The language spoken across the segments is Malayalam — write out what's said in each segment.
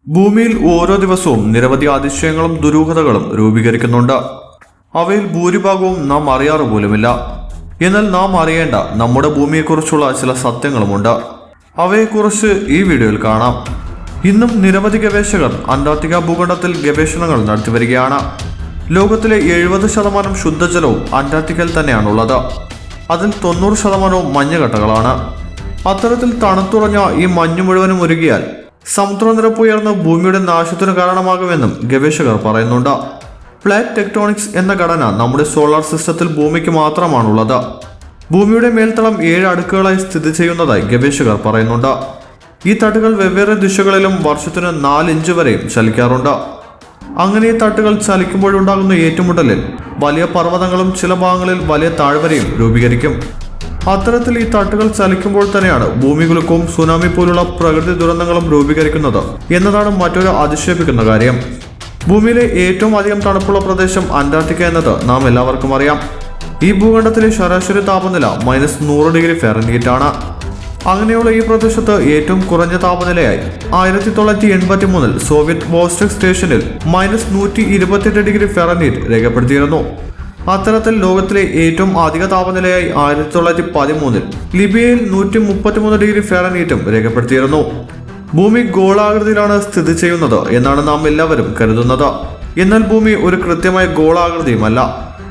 ഭൂമിയിൽ ഓരോ ദിവസവും നിരവധി അതിശയങ്ങളും ദുരൂഹതകളും രൂപീകരിക്കുന്നുണ്ട്. അവയിൽ ഭൂരിഭാഗവും നാം അറിയാറ് പോലുമില്ല. എന്നാൽ നാം അറിയേണ്ട നമ്മുടെ ഭൂമിയെക്കുറിച്ചുള്ള ചില സത്യങ്ങളുമുണ്ട്. അവയെക്കുറിച്ച് ഈ വീഡിയോയിൽ കാണാം. ഇന്നും നിരവധി ഗവേഷകർ അന്റാർട്ടിക്ക ഭൂഖണ്ഡത്തിൽ ഗവേഷണങ്ങൾ നടത്തിവരികയാണ്. ലോകത്തിലെ 70% ശുദ്ധജലവും അന്റാർട്ടിക്കയിൽ തന്നെയാണുള്ളത്. അതിൽ 90% മഞ്ഞുകട്ടകളാണ്. അത്തരത്തിൽ തണുത്തുറഞ്ഞ ഈ മഞ്ഞു മുഴുവനും ഉരുകിയാൽ സമുദ്രനിരപ്പ് ഉയർന്ന് ഭൂമിയുടെ നാശത്തിന് കാരണമാകുമെന്നും ഗവേഷകർ പറയുന്നുണ്ട്. പ്ലേറ്റ് ടെക്ടോണിക്സ് എന്ന ഘടന നമ്മുടെ സോളാർ സിസ്റ്റത്തിൽ ഭൂമിക്ക് മാത്രമാണുള്ളത്. ഭൂമിയുടെ മേൽത്തളം 7 അടുക്കുകളായി സ്ഥിതി ചെയ്യുന്നതായി ഗവേഷകർ പറയുന്നുണ്ട്. ഈ തട്ടുകൾ വെവ്വേറെ ദിശകളിലും വർഷത്തിന് 4 ഇഞ്ച് വരെയും ചലിക്കാറുണ്ട്. അങ്ങനെ ഈ തട്ടുകൾ ചലിക്കുമ്പോഴുണ്ടാകുന്ന ഏറ്റുമുട്ടലിൽ വലിയ പർവ്വതങ്ങളും ചില ഭാഗങ്ങളിൽ വലിയ താഴ്വരയും രൂപീകരിക്കും. അത്തരത്തിൽ ഈ തട്ടുകൾ ചലിക്കുമ്പോൾ തന്നെയാണ് ഭൂമികുലുക്കവും സുനാമി പോലുള്ള പ്രകൃതി ദുരന്തങ്ങളും രൂപീകരിക്കുന്നത് എന്നതാണ് മറ്റൊരു അതിശയിപ്പിക്കുന്ന കാര്യം. ഭൂമിയിലെ ഏറ്റവും അധികം തണുപ്പുള്ള പ്രദേശം അന്റാർട്ടിക്ക എന്നത് നാം എല്ലാവർക്കും അറിയാം. ഈ ഭൂഖണ്ഡത്തിലെ ശരാശരി താപനില -100 ഡിഗ്രി ഫാരൻഹീറ്റ് ആണ്. അങ്ങനെയുള്ള ഈ പ്രദേശത്ത് ഏറ്റവും കുറഞ്ഞ താപനിലയായി 1983 സോവിയറ്റ് വോസ്റ്റക് സ്റ്റേഷനിൽ -128 ഡിഗ്രി ഫാരൻഹീറ്റ് രേഖപ്പെടുത്തിയിരുന്നു. അത്തരത്തിൽ ലോകത്തിലെ ഏറ്റവും അധിക താപനിലയായി 1913 ലിബിയയിൽ 133 ഡിഗ്രി ഫാരൻഹീറ്റും രേഖപ്പെടുത്തിയിരുന്നു. ഭൂമി ഗോളാകൃതിയിലാണ് സ്ഥിതി ചെയ്യുന്നത് എന്നാണ് നാം എല്ലാവരും കരുതുന്നത്. എന്നാൽ ഭൂമി ഒരു കൃത്യമായ ഗോളാകൃതിയുമല്ല.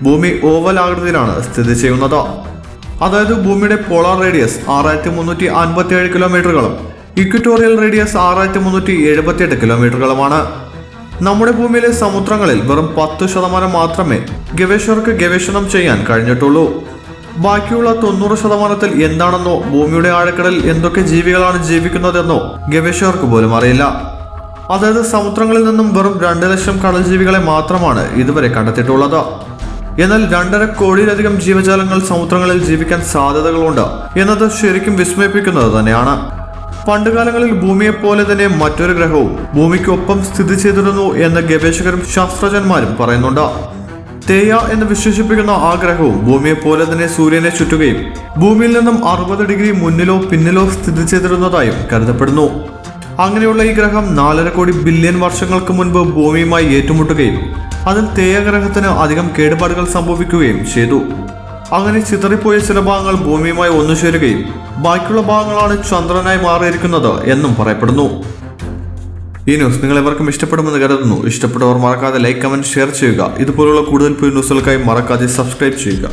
ഭൂമി ഓവൽ ആകൃതിയിലാണ് സ്ഥിതി ചെയ്യുന്നത്. അതായത് ഭൂമിയുടെ പോളാർ റേഡിയസ് 6357 കിലോമീറ്ററുകളും ഇക്വറ്റോറിയൽ റേഡിയസ് 6378 കിലോമീറ്ററുകളുമാണ്. നമ്മുടെ ഭൂമിയിലെ സമുദ്രങ്ങളിൽ വെറും 10% മാത്രമേ ഗവേഷകർക്ക് ഗവേഷണം ചെയ്യാൻ കഴിഞ്ഞിട്ടുള്ളൂ. ബാക്കിയുള്ള 90%-ൽ എന്താണെന്നോ ഭൂമിയുടെ ആഴക്കടലിൽ എന്തൊക്കെ ജീവികളാണ് ജീവിക്കുന്നതെന്നോ ഗവേഷകർക്ക് പോലും അറിയില്ല. അതായത് സമുദ്രങ്ങളിൽ നിന്നും വെറും 2 ലക്ഷം കടൽ ജീവികളെ മാത്രമാണ് ഇതുവരെ കണ്ടെത്തിയിട്ടുള്ളത്. എന്നാൽ 2.5 കോടിയിലധികം ജീവജാലങ്ങൾ സമുദ്രങ്ങളിൽ ജീവിക്കാൻ സാധ്യതകളുണ്ട് എന്നത് ശരിക്കും വിസ്മയിപ്പിക്കുന്നത് തന്നെയാണ്. പണ്ടുകാലങ്ങളിൽ ഭൂമിയെപ്പോലെ തന്നെ മറ്റൊരു ഗ്രഹവും ഭൂമിക്കൊപ്പം സ്ഥിതി ചെയ്തിരുന്നു എന്ന് ഗവേഷകരും ശാസ്ത്രജ്ഞന്മാരും പറയുന്നുണ്ട്. തേയ എന്ന് വിശേഷിപ്പിക്കുന്ന ആ ഗ്രഹവും ഭൂമിയെപ്പോലെ തന്നെ സൂര്യനെ ചുറ്റുകയും ഭൂമിയിൽ നിന്നും 60 ഡിഗ്രി മുന്നിലോ പിന്നിലോ സ്ഥിതി ചെയ്തിരുന്നതായും കരുതപ്പെടുന്നു. അങ്ങനെയുള്ള ഈ ഗ്രഹം 4.5 കോടി ബില്യൺ വർഷങ്ങൾക്ക് മുൻപ് ഭൂമിയുമായി ഏറ്റുമുട്ടുകയും അതിൽ തേയ ഗ്രഹത്തിന് അധികം കേടുപാടുകൾ സംഭവിക്കുകയും ചെയ്തു. അങ്ങനെ ചിതറിപ്പോയ ചില ഭാഗങ്ങൾ ഭൂമിയുമായി ഒന്നുചേരുകയും ബാക്കിയുള്ള ഭാഗങ്ങളാണ് ചന്ദ്രനായി മാറിയിരിക്കുന്നത് എന്നും പറയപ്പെടുന്നു. ഈ ന്യൂസ് നിങ്ങൾ എവർക്കും ഇഷ്ടപ്പെടുമെന്ന് കരുതുന്നു. ഇഷ്ടപ്പെട്ടവർ മറക്കാതെ ലൈക്ക്, കമന്റ്, ഷെയർ ചെയ്യുക. ഇതുപോലുള്ള കൂടുതൽ ന്യൂസുകൾക്കായി മറക്കാതെ സബ്സ്ക്രൈബ് ചെയ്യുക.